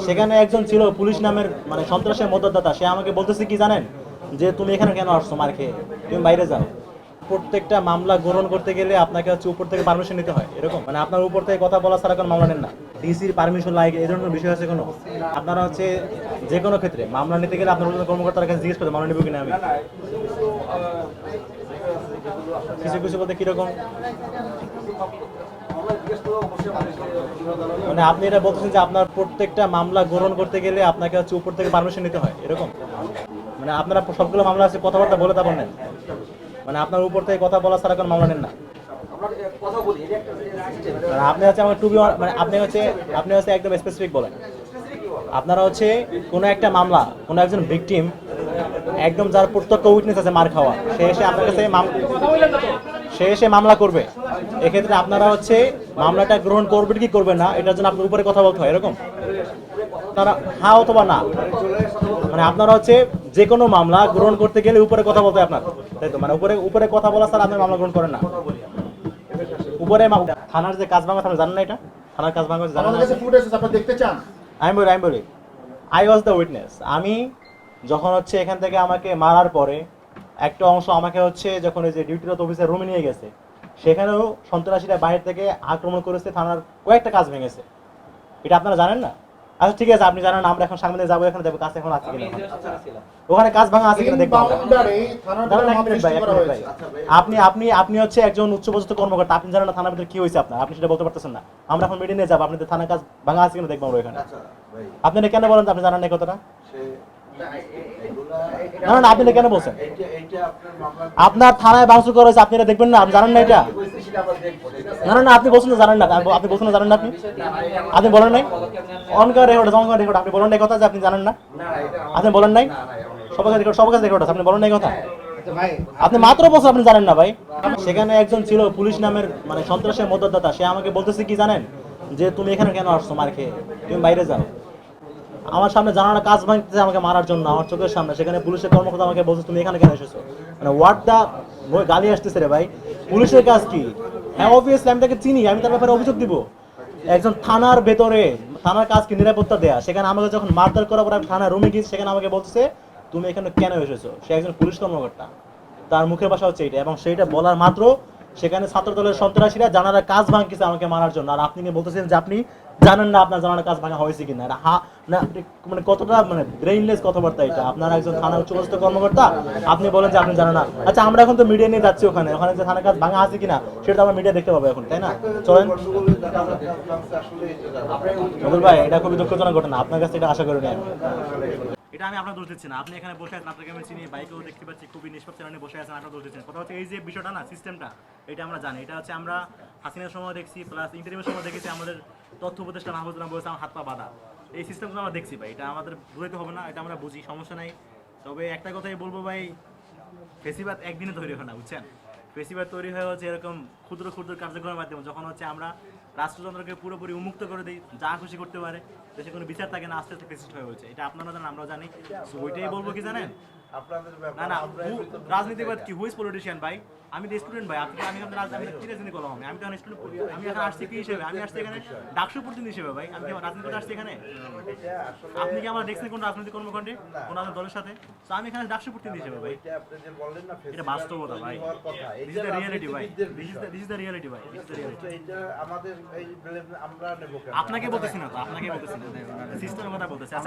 সেখানে একজন ছিল পুলিশ নামের মানে সন্ত্রাসের মদতদাতা, সে আমাকে বলতেছে কি জানেন, যে তুমি এখানে কেন আসছো মার খেয়ে, তুমি বাইরে যাও। প্রত্যেকটা মামলা গ্রহণ করতে গেলে আপনাকে হচ্ছে উপর থেকে পারমিশন নিতে হয়, এরকম মানে আপনার উপর থেকে কথা বলা ছাড়া কোনো মামলা নেন না। ডিসির পারমিশন লাগে, এই ধরনের বিষয় আছে কোনো? আপনারা হচ্ছে যে কোনো ক্ষেত্রে মামলা নিতে গেলে আপনার ঊর্ধ্বতন কর্মকর্তার কাছে জিজ্ঞেস করতে মামলা নেব কিনা আমি। কিছু কিছু বলতে কিরকম, মানে আপনি এটা বলতেছেন যে আপনার প্রত্যেকটা মামলা গ্রহণ করতে গেলে আপনাকে হচ্ছে উপর থেকে পারমিশন নিতে হয়, এরকম মানে আপনারা সবগুলো মামলা আছে কথাবার্তা বলে তারপর নেন, মানে আপনার উপর থেকে কথা বলা ছাড়া কোনো মামলা নেন না। মানে আপনি হচ্ছে আমার টু বি মানে আপনি হচ্ছে একদম স্পেসিফিক বলেন। আপনারা হচ্ছে কোনো একটা মামলা, কোনো একজন ভিকটিম, একদম যার প্রত্যক্ষ উইটনেস আছে মার খাওয়া, সে এসে মামলা করবে, এক্ষেত্রে আপনারা হচ্ছে মামলাটা গ্রহণ করবেন কি করবেন না এটার জন্য আপনার উপরে কথা বলতে হয়, এরকম আপনারা হ্যাঁ অথবা না, মানে আপনারা হচ্ছে যে কোনো মামলা গ্রহণ করতে গেলে উপরে কথা বলতে হয় আপনার, তাই তো? মানে উপরে উপরে কথা বলা ছাড়া আপনি মামলা গ্রহণ করেন না। উপরে থানার যে কাজ ভাঙা, আপনি জানেন না এটা? থানার কাজ ভাঙা জানেন না? দেখতে চান? আমি বলি আই ওয়াজ দ্য উইটনেস। আমি যখন হচ্ছে এখান থেকে আমাকে মারার পরে একটা অংশ আমাকে হচ্ছে যখন ওই যে ডিউটিরত অফিসার রুমে নিয়ে গেছে, সেখানেও সন্ত্রাসীরা বাইরে থেকে আক্রমণ করেছে, থানার কয়েকটা কাজ ভেঙেছে। এটা আপনারা জানেন না? আচ্ছা ঠিক আছে, আপনি জানেন না, আমরা এখন সামনে যাবো, এখানে দেখবো কাজ এখন আছে কিনা, ওখানে কাজ ভাঙা আছে কিনা দেখবো। আপনি আপনি আপনি হচ্ছে একজন উচ্চপদস্থ কর্মকর্তা, আপনি জানেন না থানার ভিতরে কি হয়েছে আপনার, আপনি সেটা বলতে পারতেছেন না। আমরা এখন মিটিং নিয়ে যাবো, আপনাদের থানার কাজ ভাঙা আছে কিনা দেখবো আমরা এখানে। আপনি কেন বলেন আপনি জানেন না এই কথাটা? না না, আপনি কেন বলছেন? আপনার থানায় ভাঙচুর করা হয়েছে, আপনি এটা দেখবেন না? আপনি জানেন না এটা? না না না, আপনি বলছেন না জানেন না, আপনি বলছেন না জানেন না, আপনি বলেন নাই অনকার রেকর্ড, আপনি বলেন নাই কথা যে আপনি জানেন না, আপনি বলেন নাই, সবার কাছে রেকর্ড আছে, আপনি বলেন নাই কথা, আপনি মাত্র বলছেন আপনি জানেন না ভাই। সেখানে একজন ছিল পুলিশ নামের মানে সন্ত্রাসের মদতদাতা, সে আমাকে বলতেছে কি জানেন, যে তুমি এখানে কেন আসছো মার খেয়ে, তুমি বাইরে যাও। আমার সামনে জানালা কাজ ভাঙতেছে আমাকে মারার জন্য, আমার চোখের সামনে, সেখানে পুলিশের কর্মকর্তা আমাকে বলছে তুমি এখানে কেন এসেছো, মানে হোয়াট দা, গালি আসতেছে রে ভাই। পুলিশের কাজ কি? হ্যাঁ অবভিয়াসলি আমি তাকে চিনি, আমি তার ব্যাপারে অভিযোগ দিব। একজন থানার ভেতরে, থানার কাজ কি নিরাপত্তা দেয়া, সেখানে আমাকে যখন মারধর করার পর আমি থানার রুমে গিয়েছি, সেখানে আমাকে বলছে তুমি এখানে কেন এসেছো। সে একজন পুলিশ কর্মকর্তা, তার মুখের ভাষা হচ্ছে এটা, এবং সেইটা বলার মাত্র সেখানে ছাত্র দলের সন্ত্রাসীরা জানারা কাজ ভাঙতেছে আমাকে মারার জন্য, আর আপনি বলতেছেন যে আপনি জানেন না আপনার জানার কাজ ভাঙা হয়েছে কিনা। না মানে কতটা মানে ব্রেইনলেস কথাবার্তা এটা। আপনার একজন থানা উচ্চপদস্থ কর্মকর্তা, আপনি বলেন যে আপনি জানেন না। আচ্ছা আমরা এখন তো মিডিয়া নিয়ে যাচ্ছি, ওখানে ওখানে যে থানার কাজ ভাঙা আছে কিনা সেটা আমরা মিডিয়া দেখতে পাবো এখন, তাই না? চলেন মধুর ভাই, এটা খুবই দুঃখজনক ঘটনা, আপনার কাছে এটা আশা করিনি আমি। এটা আমি আপনার দোষ দিচ্ছি না, আপনি এখানে বসে আছেন, আপনাকে আমি চিনি, বাইকেও দেখতে পাচ্ছি খুবই নিষ্পাপ চ্যানেলে বসে আছেন, আপনার দোষ দিচ্ছেন। কথা হচ্ছে এই যে বিষয়টা না, সিস্টেমটা, এটা আমরা জানি, এটা হচ্ছে আমরা হাসিনার সময় দেখছি, প্লাস ইন্টারভিউর সময় দেখেছি, আমাদের তথ্য উপদেষ্টা মাহবুবুর রহমান বলেছে আমার হাত পা বাঁধা, এই সিস্টেমগুলো আমরা দেখছি ভাই, এটা আমাদের বুঝাইতে হবে না, এটা আমরা বুঝি, সমস্যা নাই। তবে একটা কথাই বলবো ভাই, ফেসিবাদ একদিনে তৈরি হয় না, বুঝছেন? ফেসিবাদ তৈরি হয়ে হচ্ছে এরকম ক্ষুদ্র ক্ষুদ্র কার্যক্রমের মাধ্যমে, যখন হচ্ছে আমরা রাষ্ট্রযন্ত্রকে পুরোপুরি উন্মুক্ত করে দিই, যা খুশি করতে পারে, দেশে কোনো বিচার থাকে না, আস্তে আস্তে ফেসিস্ট হয়ে হচ্ছে। এটা আপনারা জানেন, আমরাও জানি। ওইটাই বলবো কি জানেন, না না, রাজনীতিবাদ কি, হুইজ পলিটিশিয়ান ভাই? আমি তো স্টুডেন্ট ভাই, আপনি আমি আপনার রাজনীতি কি রাজনীতি করলাম, আমি তো স্টুডেন্ট, আমি এখন আসছি কি হিসেবে, আমি আসছি এখানে ডাকসু প্রতিনিধি হিসেবে ভাই, আমি কি রাজনীতি করতে আসছি এখানে? আপনি কি আমার দেখছেন কোন রাজনৈতিক কর্মকাণ্ডে কোন দলের সাথে? তো আমি এখানে ডাকসু প্রতিনিধি হিসেবে ভাই, এটা বাস্তবতা ভাই, দিস ইজ দ্য রিয়ালিটি ভাই, দিস ইজ দ্য রিয়ালিটি ভাই, দিস ইজ দ্য রিয়ালিটি। আপনাকে বলতেছি না তো, আপনাকে বলতেছি না, সিস্টেমের কথা বলতেছি।